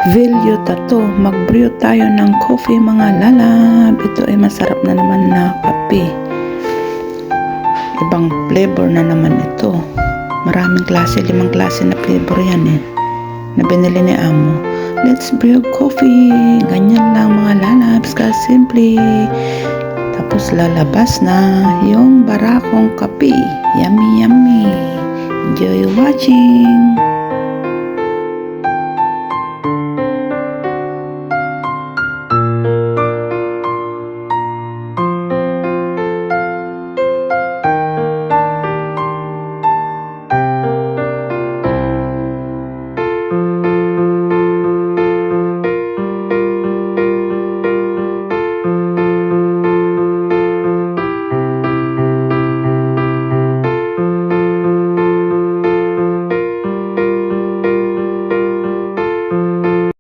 Video tato, mag-brew tayo ng coffee mga lalab. Ito ay masarap na naman na kape. Ibang flavor na naman ito. Maraming klase, 5 klase na flavor yan na binili ni Amo. Let's brew coffee. Ganyan lang mga lalabs ka simple. Tapos lalabas na yung barakong kape. Yummy yummy. Enjoy watching.